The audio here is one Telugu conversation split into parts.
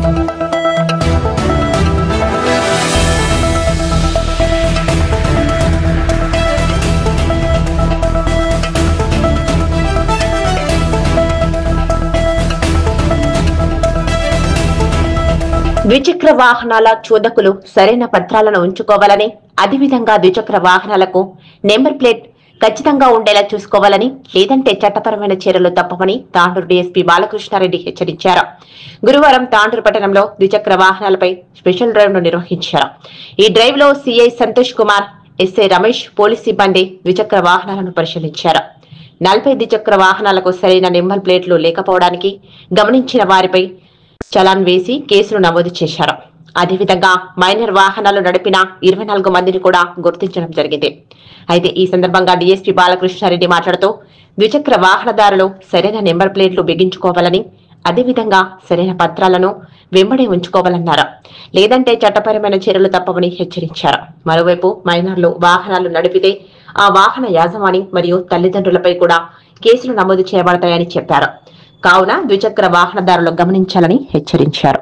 ద్విచక్ర వాహనాల చోదకులు సరైన పత్రాలను ఉంచుకోవాలని, అదేవిధంగా ద్విచక్ర వాహనాలకు నెంబర్ ప్లేట్ ఖచ్చితంగా ఉండేలా చూసుకోవాలని, లేదంటే చట్టపరమైన చర్యలు తప్పవని తాండూరు డీఎస్పీ బాలకృష్ణారెడ్డి హెచ్చరించారు. గురువారం తాండూరు పట్టణంలో ద్విచక్ర వాహనాలపై స్పెషల్ డ్రైవ్ ను నిర్వహించారు. ఈ డ్రైవ్ లో CI Santosh Kumar, SI Ramesh police సిబ్బంది ద్విచక్ర వాహనాలను పరిశీలించారు. 40 ద్విచక్ర వాహనాలకు సరైన నెంబర్ ప్లేట్లు లేకపోవడానికి గమనించిన వారిపై చలాన్ వేసి కేసులు నమోదు చేశారు. అదేవిధంగా మైనర్ వాహనాలు నడిపిన 24 మందిని కూడా గుర్తించడం జరిగింది. అయితే ఈ సందర్భంగా డీఎస్పీ బాలకృష్ణారెడ్డి మాట్లాడుతూ ద్విచక్ర వాహనదారులు సరైన నెంబర్ ప్లేట్లు బిగించుకోవాలని, అదేవిధంగా సరైన పత్రాలను వెంబడి ఉంచుకోవాలన్నారు. లేదంటే చట్టపరమైన చర్యలు తప్పవని హెచ్చరించారు. మరోవైపు మైనర్లు వాహనాలు నడిపితే ఆ వాహన యాజమాని మరియు తల్లిదండ్రులపై కూడా కేసులు నమోదు చేయబడతాయని చెప్పారు. కావున ద్విచక్ర వాహనదారులు గమనించాలని హెచ్చరించారు.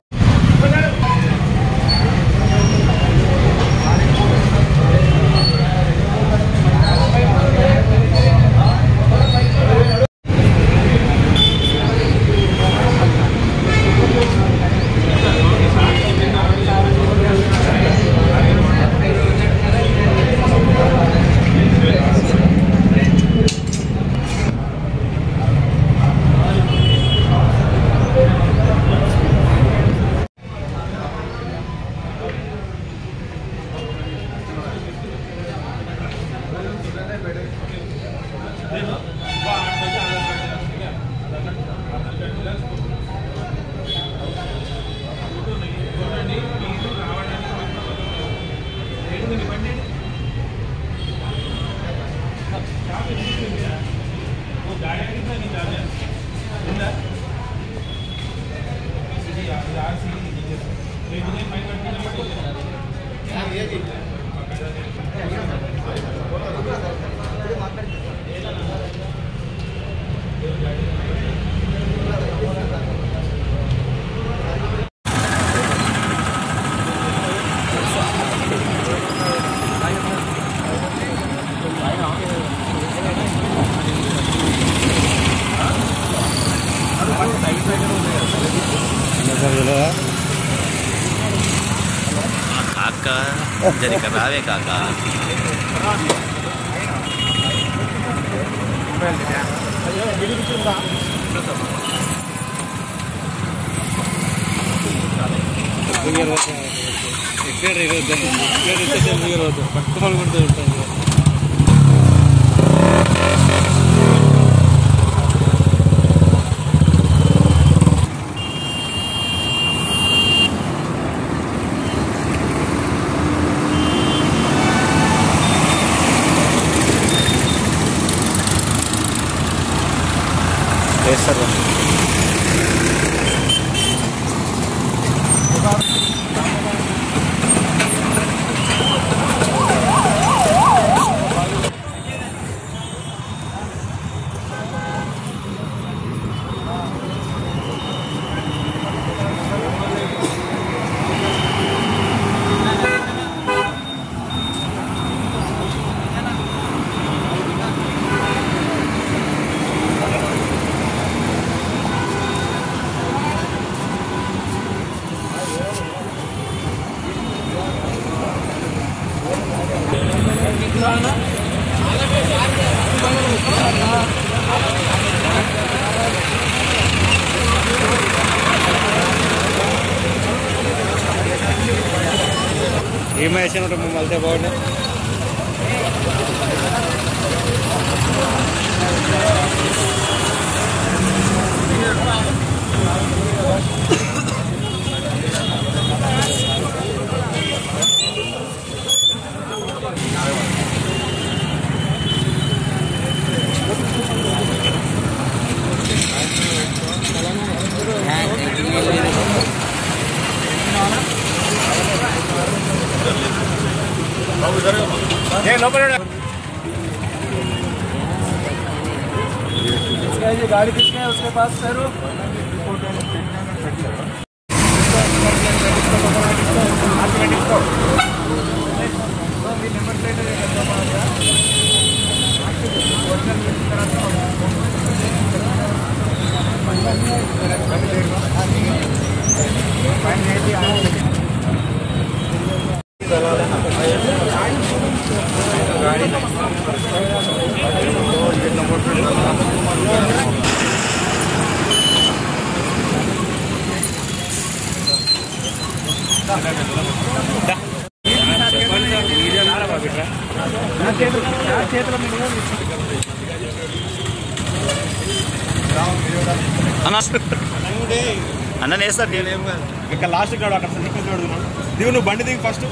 काका जरी करावे काका ఏమైనా మళ్ళీ బాగుండే गाड़ी किसने है उसके पास सर అన్న వేస్తారు ఇక్కడ లాస్ట్ కాడు అక్కడ దిగు నువ్వు బండి దిగు ఫస్ట్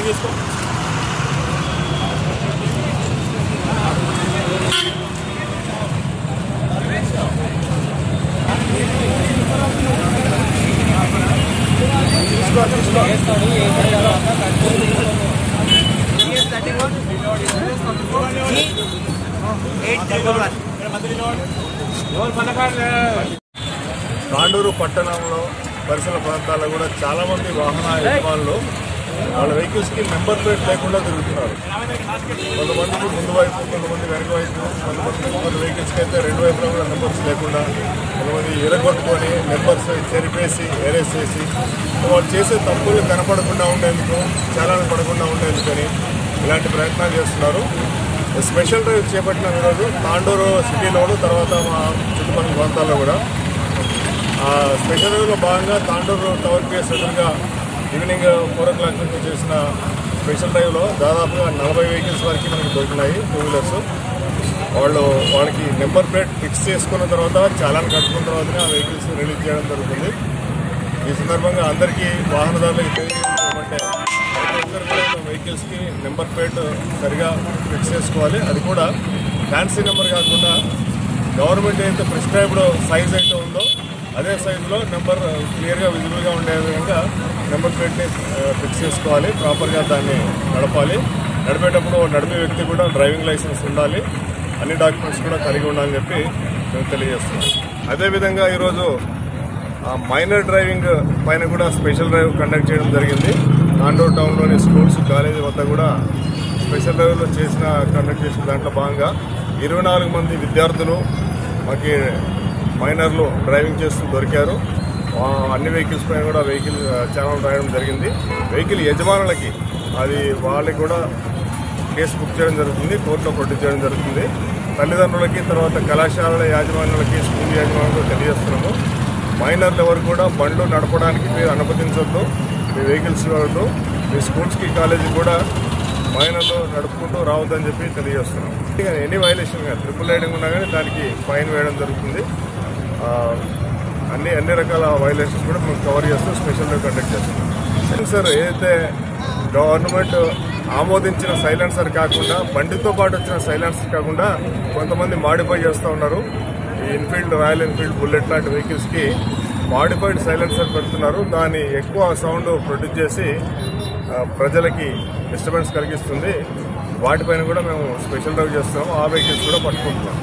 తీసుకో తాండూరు పట్టణంలో పరిసర ప్రాంతాల్లో కూడా చాలామంది వాహన యజమానులు వాళ్ళ వెహికల్స్కి నెంబర్ ప్లేట్ లేకుండా తిరుగుతున్నారు. కొంతమందికి ముందు వైపు, కొంతమంది వెనక వైపు, కొంతమంది వెహికల్స్కి అయితే రెండు వైపులో కూడా నెంబర్స్ లేకుండా, కొంతమంది ఎరగొట్టుకొని నెంబర్స్ చెరిపేసి ఏరేసేసి వాళ్ళు చేసే తప్పులు కనపడకుండా ఉండేందుకు, చాలానే పడకుండా ఉండేందుకని ఇలాంటి ప్రయత్నాలు చేస్తున్నారు. స్పెషల్ డ్రైవ్ చేపట్టిన ఈరోజు తాండూరు సిటీలోను, తర్వాత మా చుట్టుపక్కల ప్రాంతాల్లో కూడా. స్పెషల్ డ్రైవ్లో భాగంగా తాండూరు టవర్ కేసు ఎదురుగా ఈవినింగ్ 4 o'clock నుంచి చేసిన స్పెషల్ డ్రైవ్లో దాదాపుగా 40 వెహికల్స్ వరకు మనకి దొరికినాయి, 2 వీలర్స్. వాళ్ళకి నెంబర్ ప్లేట్ ఫిక్స్ చేసుకున్న తర్వాత, చాలాను కట్టుకున్న తర్వాతనే ఆ వెహికల్స్ రిలీజ్ చేయడం జరుగుతుంది. ఈ సందర్భంగా అందరికీ వాహనదారులకు తెలియజేయమంటే వెహికల్స్కి నెంబర్ ప్లేట్ సరిగా ఫిక్స్ చేసుకోవాలి. అది కూడా ఫ్యాన్సీ నెంబర్ కాకుండా గవర్నమెంట్ అయితే ప్రిస్క్రైబ్డ్ సైజ్ అయితే ఉందో అదే సైజులో నెంబర్ క్లియర్గా విజిబుల్గా ఉండే విధంగా నెంబర్ ప్లేట్ని ఫిక్స్ చేసుకోవాలి. ప్రాపర్గా దాన్ని నడపాలి. నడిపేటప్పుడు నడిపే వ్యక్తి కూడా డ్రైవింగ్ లైసెన్స్ ఉండాలి, అన్ని డాక్యుమెంట్స్ కూడా కలిగి ఉండాలని చెప్పి మేము తెలియజేస్తున్నాం. అదేవిధంగా ఈరోజు మైనర్ డ్రైవింగ్ పైన కూడా స్పెషల్ డ్రైవ్ కండక్ట్ చేయడం జరిగింది. తాండూరు టౌన్లోని స్కూల్స్, కాలేజీ వద్ద కూడా స్పెషల్ డ్రైవ్లో కండక్ట్ చేసిన దాంట్లో భాగంగా 24 మంది విద్యార్థులు మాకు మైనర్లు డ్రైవింగ్ చేస్తూ దొరికారు. అన్ని వెహికల్స్ పైన కూడా వెహికల్ ఛానల్ రాయడం జరిగింది. వెహికల్ యజమానులకి అది వాళ్ళకి కూడా కేసు బుక్ చేయడం జరుగుతుంది, కోర్టులో ప్రొడ్యూస్ చేయడం జరుగుతుంది. తల్లిదండ్రులకి, తర్వాత కళాశాలల యాజమాన్యులకి, స్కూల్ యాజమాన్యులకు తెలియజేస్తున్నాము. మైనర్లు ఎవరు కూడా బండ్లు నడపడానికి మీరు అనుమతించవద్దు. మీ వెహికల్స్ వద్దు. మీ స్కూల్స్కి, కాలేజీకి కూడా మైనర్లు నడుపుకుంటూ రావద్దని చెప్పి తెలియజేస్తున్నాం. ఎనీ వైలేషన్ కానీ ట్రిపుల్ రైడింగ్ ఉన్నా కానీ దానికి ఫైన్ వేయడం జరుగుతుంది. అన్ని రకాల వైలేషన్స్ కూడా మేము కవర్ చేస్తూ స్పెషల్ డ్రైవ్ కండక్ట్ చేస్తున్నాం. సైలెన్సర్ ఏదైతే గవర్నమెంట్ ఆమోదించిన సైలెన్సర్ కాకుండా, బండితో పాటు వచ్చిన సైలెన్సర్ కాకుండా కొంతమంది మాడిఫై చేస్తూ ఉన్నారు. ఈ ఎన్ఫీల్డ్, రాయల్ ఎన్ఫీల్డ్, బుల్లెట్ లాంటి వెహికల్స్కి మాడిఫైడ్ సైలెన్సర్ పెడుతున్నారు. దాన్ని ఎక్కువ సౌండ్ ప్రొడ్యూస్ చేసి ప్రజలకి డిస్టర్బెన్స్ కలిగిస్తుంది. వాటిపైన కూడా మేము స్పెషల్ డ్రైవ్ చేస్తున్నాము. ఆ వెహికల్స్ కూడా పట్టుకుంటున్నాం.